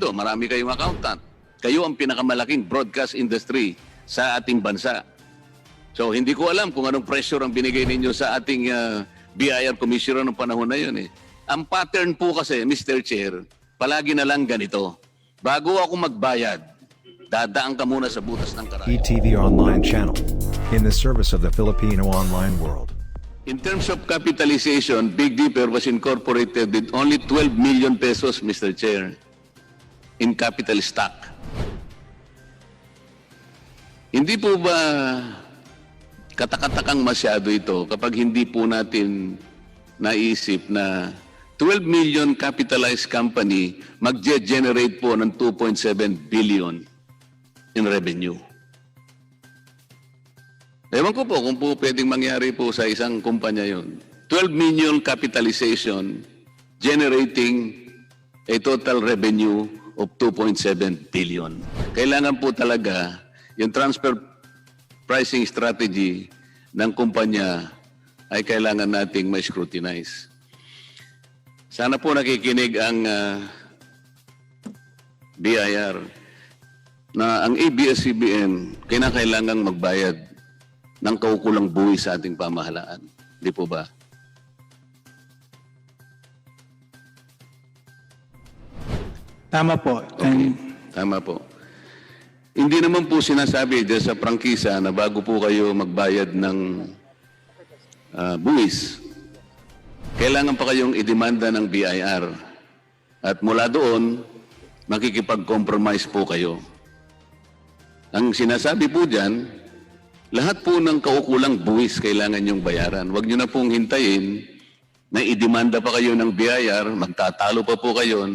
abogado, marami kayong accountant. Kayo ang pinakamalaking broadcast industry sa ating bansa. So hindi ko alam kung anong pressure ang binigay ninyo sa ating BIR Commissioner ng panahon na yun. Ang pattern po kasi, Mr. Chair, palagi na lang ganito. Bago ako magbayad, dadaan ka muna sa butas ng karaya. ETV Online Channel. In the service of the Filipino online world. In terms of capitalization, Big Dipper was incorporated with only 12 million pesos, Mr. Chair, in capital stock. Hindi po ba katakatakang masyado ito kapag hindi po natin naisip na 12 million capitalized company mag-generate po ng 2.7 billion in revenue? Ewan ko po kung po pwedeng mangyari po sa isang kumpanya yun. 12 million capitalization generating a total revenue of 2.7 billion. Kailangan po talaga yung transfer pricing strategy ng kumpanya ay kailangan nating ma-scrutinize. Sana po nakikinig ang BIR na ang ABS-CBN kinakailangang magbayad ng kaukulang buwis sa ating pamahalaan. Di po ba? Tama po. Okay. Tama po. Hindi naman po sinasabi dyan sa prangkisa na bago po kayo magbayad ng buwis, kailangan pa kayong idemanda ng BIR. At mula doon, makikipag-compromise po kayo. Ang sinasabi po dyan, lahat po ng kaukulang buwis kailangan niyong bayaran. Huwag niyo na pong hintayin na idemanda pa kayo ng BIR, magtatalo pa po kayo,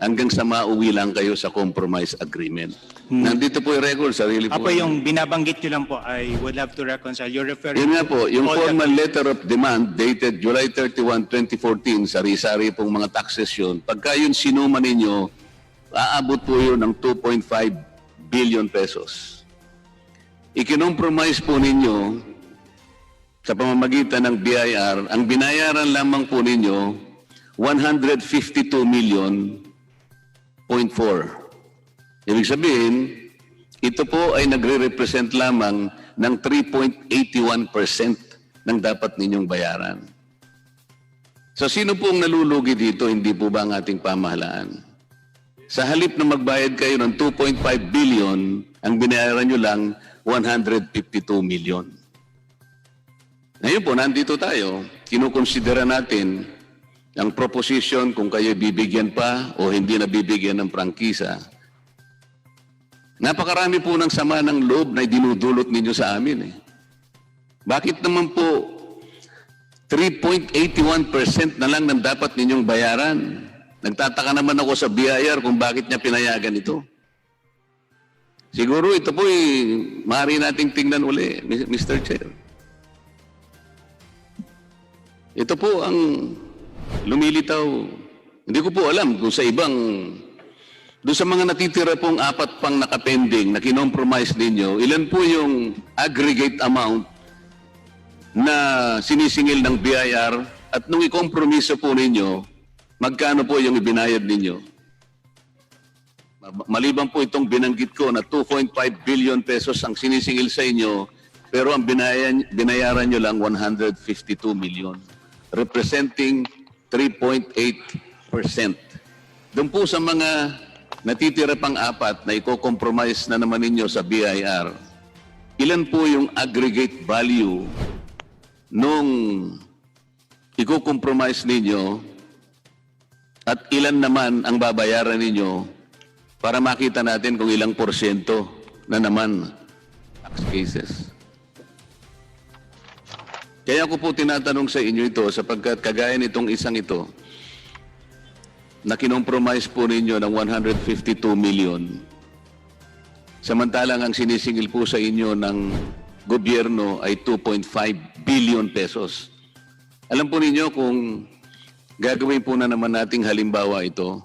hanggang sa mauwi lang kayo sa compromise agreement. Nandito po yung record, sarili po. Apo, yung binabanggit nyo lang po, I would have to reconcile. You're referring Yun nga po, yung all the- formal letter of demand dated July 31, 2014, sari-sari pong mga taxes yun. Pagka yun sinuma ninyo, aabot po yun ng 2.5 billion pesos. Ikinompromise po ninyo sa pamamagitan ng BIR, ang binayaran lamang po ninyo, 152 million 0.4. Ibig sabihin, ito po ay nagre-represent lamang ng 3.81% ng dapat ninyong bayaran. So sino po ang nalulugi dito? Hindi po ba ang ating pamahalaan? Sa halip na magbayad kayo ng 2.5 billion, ang binayaran nyo lang 152 million. Ngayon po, nandito tayo. Kinukonsidera natin ang proposition kung kayo bibigyan pa o hindi na bibigyan ng prangkisa. Napakarami po ng sama ng loob na dinudulot ninyo sa amin. Bakit naman po 3.81% na lang ng dapat ninyong bayaran? Nagtataka naman ako sa BIR kung bakit niya pinayagan ito. Siguro ito po maaari nating tingnan uli, Mr. Chair. Ito po ang lumilitaw. Hindi ko po alam kung sa ibang, doon sa mga natitira pong 4 pang nakapending na kinompromise ninyo, ilan po yung aggregate amount na sinisingil ng BIR at nung ikompromiso po ninyo, magkano po yung ibinayad ninyo? Maliban po itong binanggit ko na 2.5 billion pesos ang sinisingil sa inyo, pero ang binayaran nyo lang 152 million, representing 3.8%. Doon po sa mga natitira pang 4 na i-compromise na naman ninyo sa BIR, ilan po yung aggregate value nung i-compromise ninyo at ilan naman ang babayaran ninyo para makita natin kung ilang porsyento na naman tax cases. Kaya ko po tinatanong sa inyo ito sapagkat kagaya nitong isang ito na kinompromise po ninyo ng 152 million. Samantalang ang sinisingil po sa inyo ng gobyerno ay 2.5 billion pesos. Alam po ninyo kung gagawin po na naman nating halimbawa ito,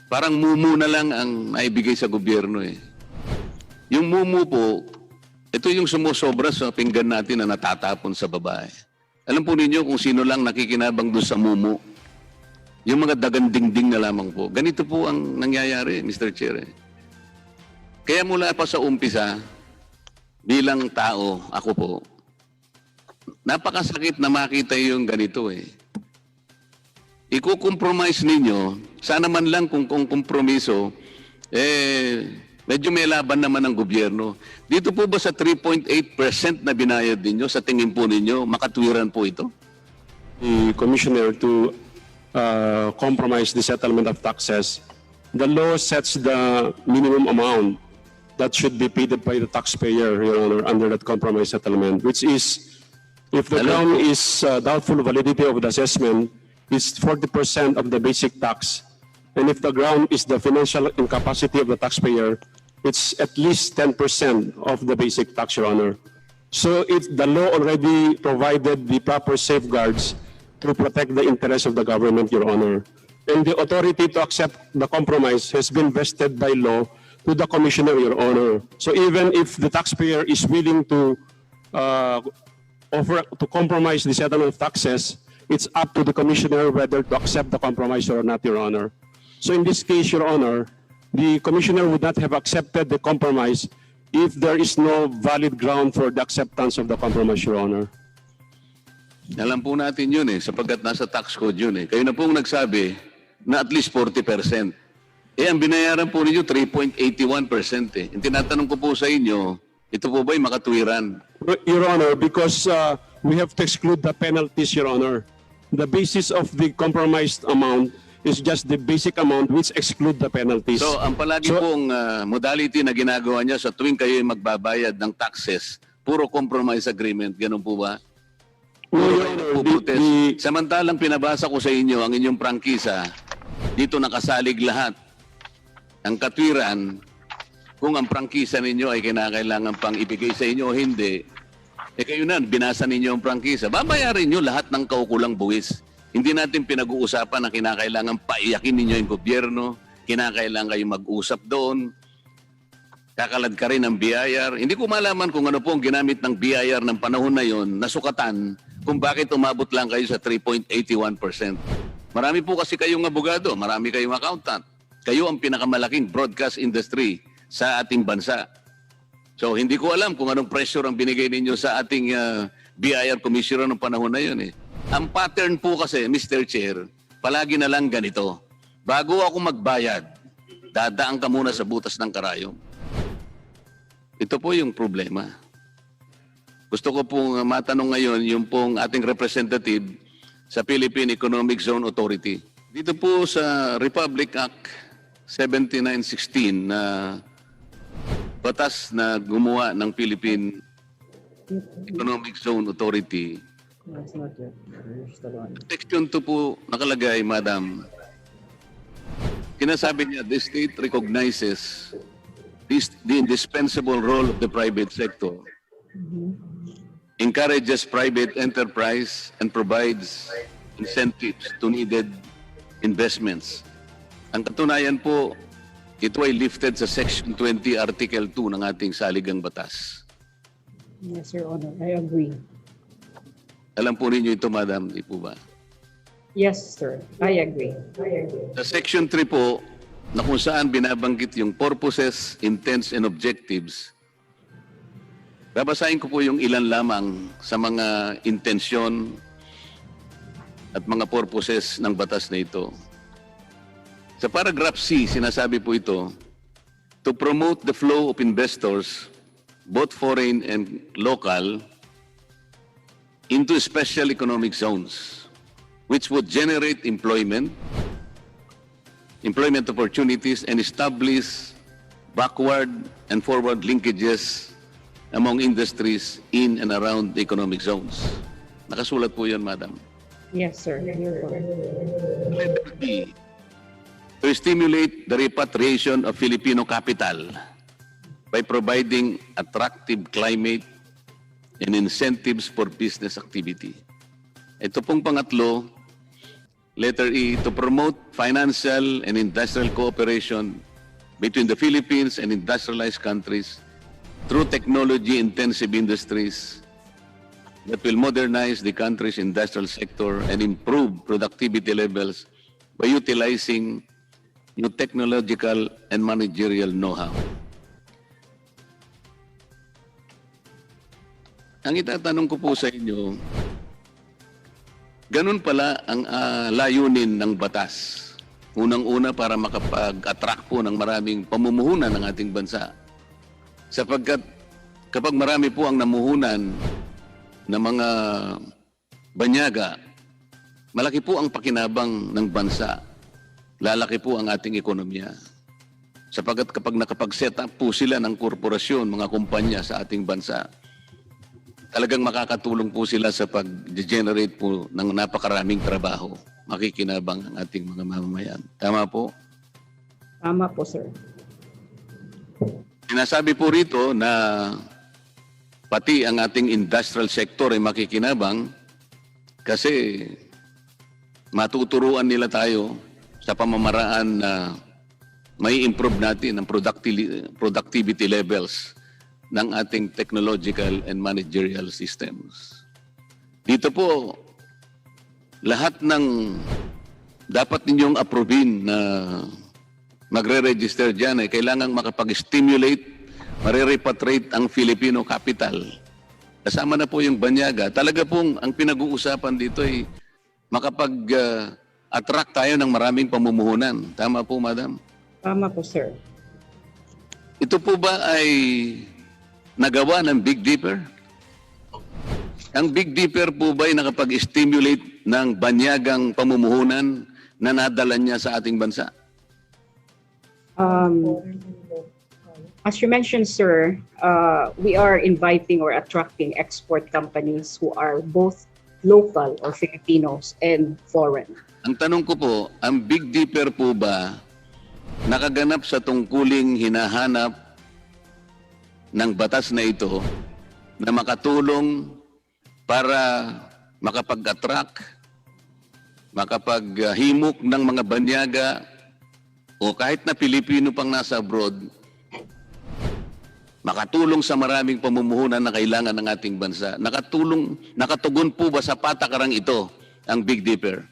parang mumu na lang ang naibigay sa gobyerno Yung mumu po, ito yung sumusobra sa pinggan natin na natatapon sa babae. Alam po ninyo kung sino lang nakikinabang doon sa mumu. Yung mga dagandingding na lamang po. Ganito po ang nangyayari, Mr. Chair. Kaya mula pa sa umpisa, bilang tao, ako po, napakasakit na makita yung ganito eh. Iko-compromise ninyo, sana man lang kung kompromiso, medyo may laban naman ng gobyerno. Dito po ba sa 3.8% na binayad ninyo, sa tingin po ninyo, makatwiran po ito? The commissioner to compromise the settlement of taxes. The law sets the minimum amount that should be paid by the taxpayer, Your Honor, under that compromise settlement, which is, if the ground is doubtful validity of the assessment, is 40% of the basic tax. And if the ground is the financial incapacity of the taxpayer, it's at least 10% of the basic tax, Your Honor. So the law already provided the proper safeguards to protect the interests of the government, Your Honor. And the authority to accept the compromise has been vested by law to the commissioner, Your Honor. So even if the taxpayer is willing to offer to compromise the settlement of taxes, it's up to the commissioner whether to accept the compromise or not, Your Honor. So in this case, Your Honor, the commissioner would not have accepted the compromise if there is no valid ground for the acceptance of the compromise, Your Honor. Alam po natin yun eh, sapagkat nasa tax code yun eh. Kayo na pong nagsabi na at least 40%. Ang binayaran po ninyo 3.81% eh. Yung tinatanong ko po sa inyo, ito po ba'y makatwiran? Your Honor, because we have to exclude the penalties, Your Honor. The basis of the compromised amount is just the basic amount which exclude the penalties. So, ang palagi pong modality na ginagawa niya sa tuwing kayo magbabayad ng taxes, puro compromise agreement, ganun po ba? No, Your Honor, Samantalang pinabasa ko sa inyo ang inyong prangkisa, dito nakasalig lahat. Ang katwiran, kung ang prangkisa ninyo ay kinakailangan pang ibigay sa inyo o hindi, kayo na, binasa ninyo ang prangkisa, babayarin nyo lahat ng kaukulang buwis. Hindi natin pinag-uusapan na kinakailangan paiyakin ninyo yung gobyerno, kinakailangan kayo mag-usap doon, kakalad ka rin ng BIR. Hindi ko malaman kung ano po ang ginamit ng BIR ng panahon na yon, nasukatan kung bakit umabot lang kayo sa 3.81%. Marami po kasi kayong abogado, marami kayong accountant. Kayo ang pinakamalaking broadcast industry sa ating bansa. So hindi ko alam kung anong pressure ang binigay ninyo sa ating BIR commissioner ng panahon na yun eh. Ang pattern po kasi, Mr. Chair, palagi na lang ganito. Bago ako magbayad, dadaan ka muna sa butas ng karayom. Ito po yung problema. Gusto ko pong matanong ngayon yung pong ating representative sa Philippine Economic Zone Authority. Dito po sa Republic Act 7916 na batas na gumawa ng Philippine Economic Zone Authority. Section 2 po nakalagay, Madam. Kinasabi niya, the state recognizes the indispensable role of the private sector, encourages private enterprise, and provides incentives to needed investments. Ang katunayan po, ito ay lifted sa Section 20, Article 2 ng ating saligang batas. Yes, Your Honor. I agree. Alam po ninyo ito, Madam, di po ba? Yes, sir. I agree. Sa Section 3 po, na kung saan binabanggit yung purposes, intents, and objectives, babasahin ko po yung ilan lamang sa mga intensyon at mga purposes ng batas na ito. Sa paragraph C, sinasabi po ito, to promote the flow of investors, both foreign and local, into special economic zones, which would generate employment opportunities, and establish backward and forward linkages among industries in and around the economic zones. Nakasulat po yan, Madam. Yes, sir. Your Honor. Letter B, to stimulate the repatriation of Filipino capital by providing attractive climate and incentives for business activity. Ito pong pangatlo, letter E, to promote financial and industrial cooperation between the Philippines and industrialized countries through technology-intensive industries that will modernize the country's industrial sector and improve productivity levels by utilizing new technological and managerial know-how. Ang itatanong ko po sa inyo, ganun pala ang layunin ng batas. Unang-una para makapag-attract po ng maraming pamumuhunan ng ating bansa. Sapagkat kapag marami po ang namuhunan ng mga banyaga, malaki po ang pakinabang ng bansa. Lalaki po ang ating ekonomiya. Sapagkat kapag nakapag-set up po sila ng korporasyon, mga kumpanya sa ating bansa, talagang makakatulong po sila sa pag-generate po ng napakaraming trabaho. Makikinabang ang ating mga mamamayan. Tama po? Tama po, sir. Sinasabi po rito na pati ang ating industrial sector ay makikinabang kasi matuturuan nila tayo sa pamamaraan na may improve natin ang productivity levels ng ating technological and managerial systems. Dito po, lahat ng dapat ninyong approvein na magre-register dyan ay kailangang makapag-stimulate, marirepatriate ang Filipino capital. Kasama na po yung banyaga. Talaga pong ang pinag-uusapan dito ay makapag-attract tayo ng maraming pamumuhunan. Tama po, madam? Tama po, sir. Ito po ba ay nagawa ng Big Dipper? Ang Big Dipper po ba ay nakapag-stimulate ng banyagang pamumuhunan na nadala niya sa ating bansa? As you mentioned, sir, we are inviting or attracting export companies who are both local or Filipinos and foreign. Ang tanong ko po, ang Big Dipper po ba nakaganap sa tungkuling hinahanap ng batas na ito na makatulong para makapag-attract, makapaghimok ng mga banyaga o kahit na Pilipino pang nasa abroad, makatulong sa maraming pamumuhunan na kailangan ng ating bansa. Nakatugon po ba sa patakarang ito ang Big Dipper?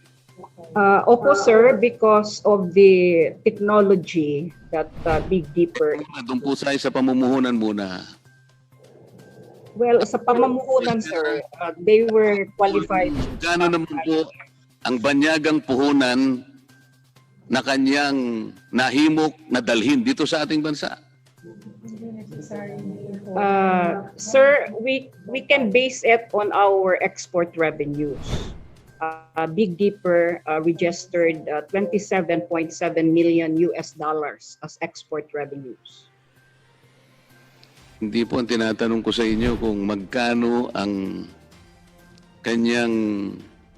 Opo, sir, because of the technology that Big Dipper. Doon po tayo sa pamumuhunan muna. Well, sa pamumuhunan, sir, they were qualified. Gano'n naman po ang banyagang puhunan na kanyang nahimok na dalhin dito sa ating bansa? Sir, we can base it on our export revenues. Big Dipper registered $27.7 million as export revenues. Hindi po ang tinatanong ko sa inyo kung magkano ang kanyang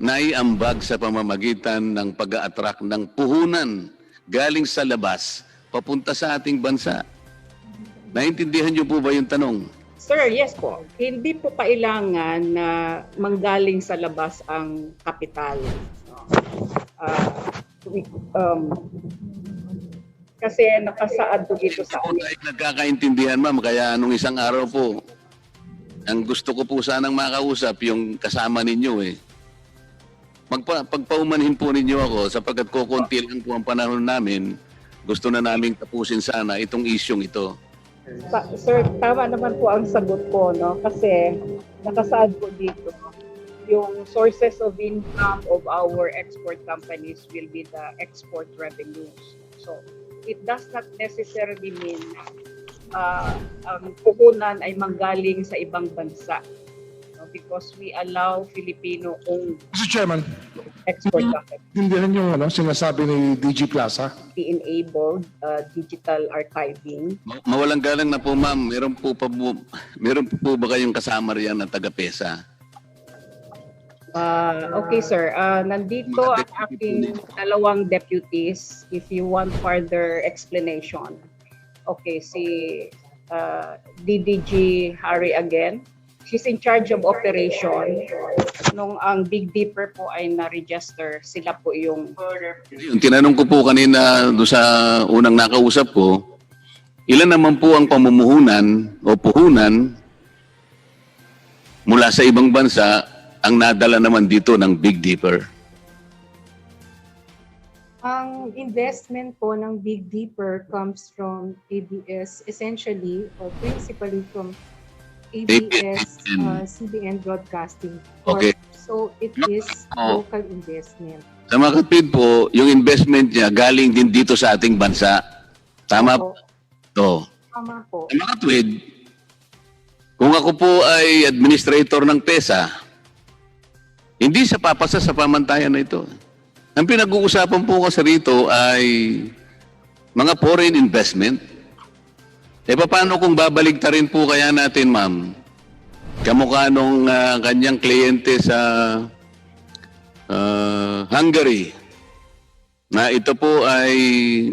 naiambag sa pamamagitan ng pag-a-attract ng puhunan galing sa labas papunta sa ating bansa. Naintindihan niyo po ba yung tanong? Sir, yes po. Hindi po kailangan na manggaling sa labas ang kapital. Kasi nakasaad po dito sa Ako tayo nagkakaintindihan, ma'am, kaya nung isang araw po, ang gusto ko po sanang makausap yung kasama ninyo eh. Pagpaumanhin po ninyo ako sapagkat kukunti lang po ang panahon namin, gusto na naming tapusin sana itong isyong ito. Sir, tama naman po ang sagot ko, no? Kasi nakasaad po dito, yung sources of income of our export companies will be the export revenues. So, it does not necessarily mean ang puhunan ay manggaling sa ibang bansa. No? Because we allow Filipino-owned Mr. Chairman, export companies tindihan yung sinasabi ni DG Plaza. be enabled digital archiving. Mawalang galang na po, ma'am. Meron po ba kayong kasama riyan na taga-PESA? Okay, sir. Nandito ang aking dalawang deputies. If you want further explanation. Okay, si DDG Harry again. She's in charge of operation. Nung ang Big Dipper po ay na-register, sila po yung... Yung tinanong ko po kanina doon sa unang nakausap ko, ilan naman po ang pamumuhunan o puhunan mula sa ibang bansa ang nadala naman dito ng Big Dipper? Ang investment po ng Big Dipper comes from ABS, essentially or principally from ABS CBN Broadcasting Corp. Okay. So it is Oh. local investment. Sa mga kapatid po, yung investment niya galing din dito sa ating bansa. Tama po? Opo, To. tama po. Sa mga kapatid, kung ako po ay administrator ng PESA, hindi sa papasa sa pamantayan na ito. Ang pinag-uusapan po kasi rito ay mga foreign investment. E paano kung babaligtarin po kaya natin, ma'am? Kamukha nung kanyang kliyente sa Hungary, na ito po ay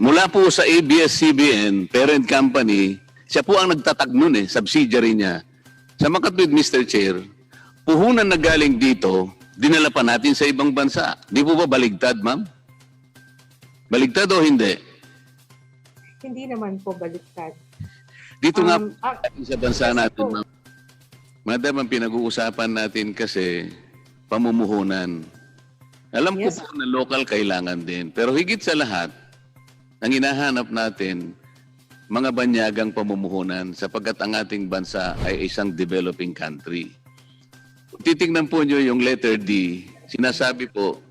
mula po sa ABS-CBN, parent company, siya po ang nagtatag nun subsidiary niya. Sa mga kapatid, Mr. Chair, puhunan na galing dito, dinala pa natin sa ibang bansa. Di po ba baligtad, ma'am? Baligtad o hindi? Hindi naman po baliktad. Dito nga Ah, sa bansa natin, ma'am. Madam, ang pinag-uusapan natin kasi pamumuhunan. Alam Yes. ko po na local kailangan din. Pero higit sa lahat, ang hinahanap natin, mga banyagang pamumuhunan sapagkat ang ating bansa ay isang developing country. Titingnan po nyo yung letter D, sinasabi po,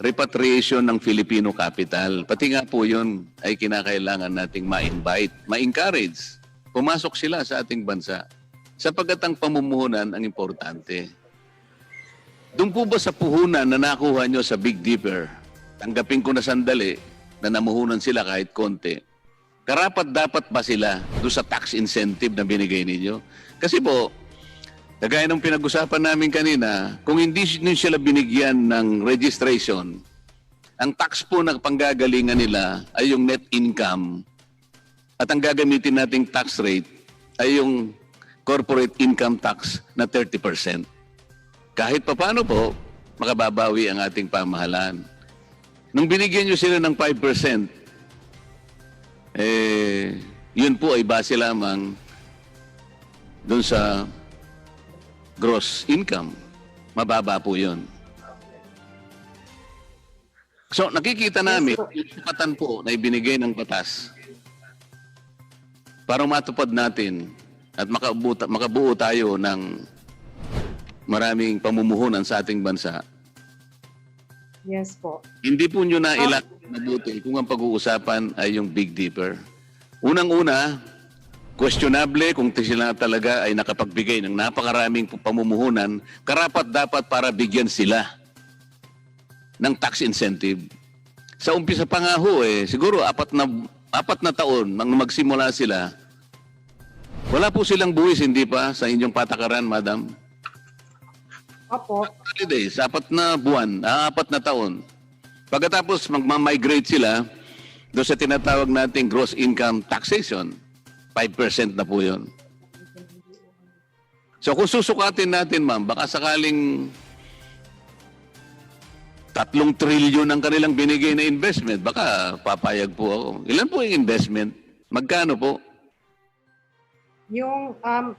repatriation ng Filipino capital. Pati nga po yun ay kinakailangan nating ma-invite, ma-encourage. Pumasok sila sa ating bansa. Sapagkat ang pamumuhunan ang importante. Doon po ba sa puhunan na nakuha nyo sa Big Dipper, tanggapin ko na sandali na namuhunan sila kahit konti, karapat dapat ba sila doon sa tax incentive na binigay ninyo? Kasi po, kagaya ng pinag-usapan namin kanina, kung hindi sila binigyan ng registration, ang tax po na panggagalingan nila ay yung net income at ang gagamitin nating tax rate ay yung corporate income tax na 30%. Kahit papaano po, makababawi ang ating pamahalaan. Nung binigyan nyo sila ng 5%, yun po ay base lamang doon sa gross income. Mababa po yun. So, nakikita namin, yung sukatan po na ibinigay ng batas para matupad natin at makabuo tayo ng maraming pamumuhunan sa ating bansa. yes po. Hindi po nyo na ilang mabuti kung ang pag-uusapan ay yung Big Dipper. Unang-una, questionable kung sila talaga ay nakapagbigay ng napakaraming pamumuhunan, karapat dapat para bigyan sila ng tax incentive. Sa umpisa pa nga ho siguro apat na taon nang magsimula sila, wala po silang buwis, hindi pa sa inyong patakaran, madam? Opo, 30 days, 4 na buwan, 4 na taon. Pagkatapos magma-migrate sila doon sa tinatawag nating gross income taxation, 5% na po yun. So kung susukatin natin, ma'am, baka sakaling 3 trilyon ang kanilang binigay na investment, baka papayag po ako. Ilan po yung investment? Magkano po? yung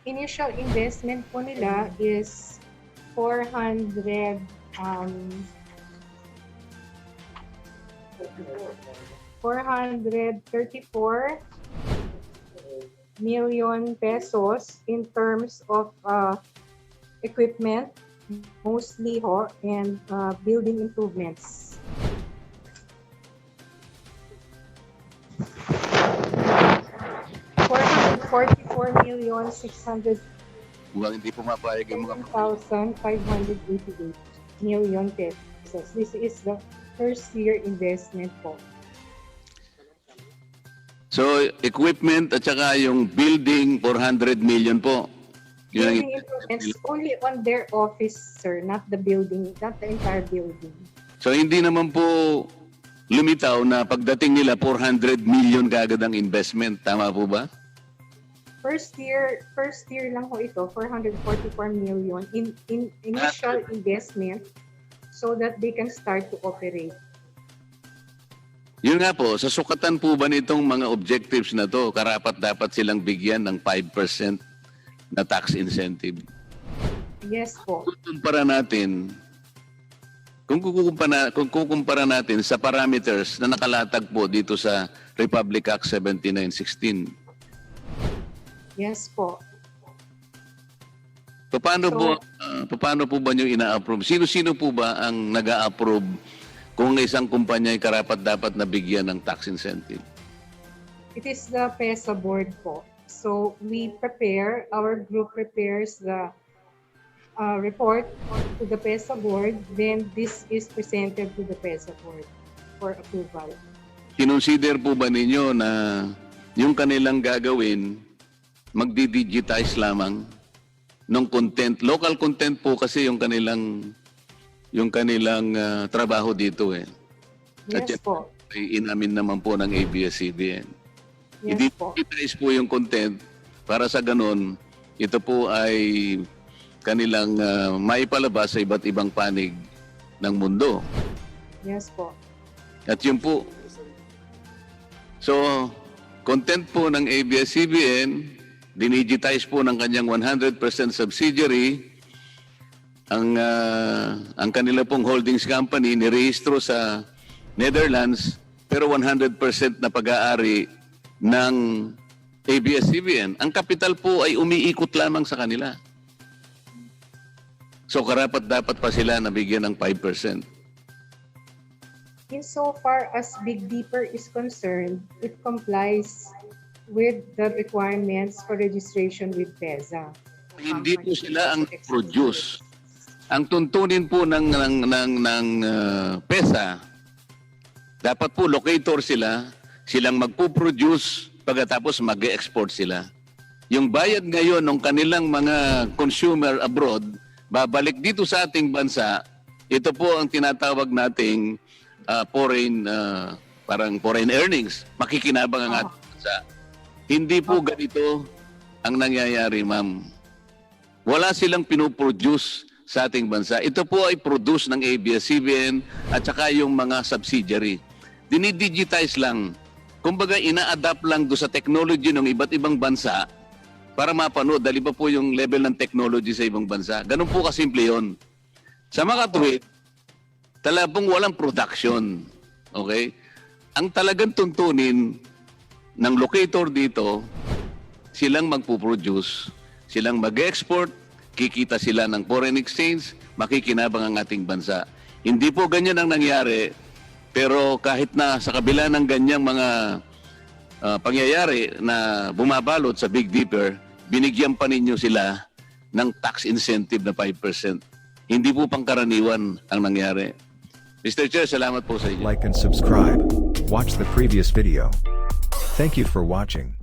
initial investment po nila is 434 million pesos in terms of equipment, mostly ho, and building improvements. $444,600,588 Mukhang hindi pumapayag yung mga... million pesos. This is the first year investment po. So, equipment at saka yung building, 400 million po. Yun ang Building improvements only on their office, sir, not the building, not the entire building. So, hindi naman po lumitaw na pagdating nila 400 million kagad ang investment. Tama po ba? First year lang ho ito, 444 million in initial investment so that they can start to operate. Yun nga po, sa sukatan po ba nitong mga objectives na to, karapat dapat silang bigyan ng 5% na tax incentive? Yes po. Kumpara natin, Kung kukumpara natin sa parameters na nakalatag po dito sa Republic Act 7916. Yes po. Paano po ba niyo ina-approve? Sino-sino po ba ang nag-a-approve kung isang kumpanya ay karapat-dapat na bigyan ng tax incentive? It is the PESA board po. So our group prepares the report to the PESA board, then this is presented to the PESA board for approval. Kinonsider po ba ninyo na yung kanilang gagawin, magdi-digitize lamang ng content, local content po kasi yung kanilang trabaho dito eh. At Yes yan po. ay inamin naman po ng ABS-CBN. Yes po. I-digitize po yung content para sa ganun, ito po ay kanilang maipalabas sa iba't ibang panig ng mundo. Yes po. At yun po. So, content po ng ABS-CBN, dinigitize po ng kanyang 100% subsidiary, ang kanila pong holdings company nirehistro sa Netherlands, pero 100% na pag-aari ng ABS-CBN. Ang kapital po ay umiikot lamang sa kanila. So, karapat-dapat pa sila nabigyan ng 5%. Insofar as Big Dipper is concerned, it complies with the requirements for registration with PESA. Hindi po sila ang produce. Ang tuntunin po ng PESA, dapat po locator sila, silang magpo-produce, pagkatapos mag-export sila. Yung bayad ngayon ng kanilang mga consumer abroad, babalik dito sa ating bansa, ito po ang tinatawag nating foreign earnings. Makikinabang ang ating bansa. Hindi po ganito ang nangyayari, ma'am. Wala silang pinoproduce sa ating bansa. Ito po ay produce ng ABS-CBN at saka yung mga subsidiary. Dinidigitize lang. Kumbaga, ina-adapt lang do sa technology ng iba't ibang bansa para mapanood. Dali pa po yung level ng technology sa ibang bansa. Ganun po kasimple yun. Sa mga tuwid, talagang walang production. Okay? Ang talagang tuntunin ng locator dito, silang magpo-produce, silang mag-export, kikita sila ng foreign exchange, makikinabang ang ating bansa. Hindi po ganyan ang nangyari, pero kahit na sa kabila ng ganyang mga pangyayari na bumabalot sa Big Dipper, binigyan pa ninyo sila ng tax incentive na 5%. Hindi po pangkaraniwan ang nangyari. Mr. Chair, salamat po sa inyo. Like and subscribe. Watch the previous video. Thank you for watching.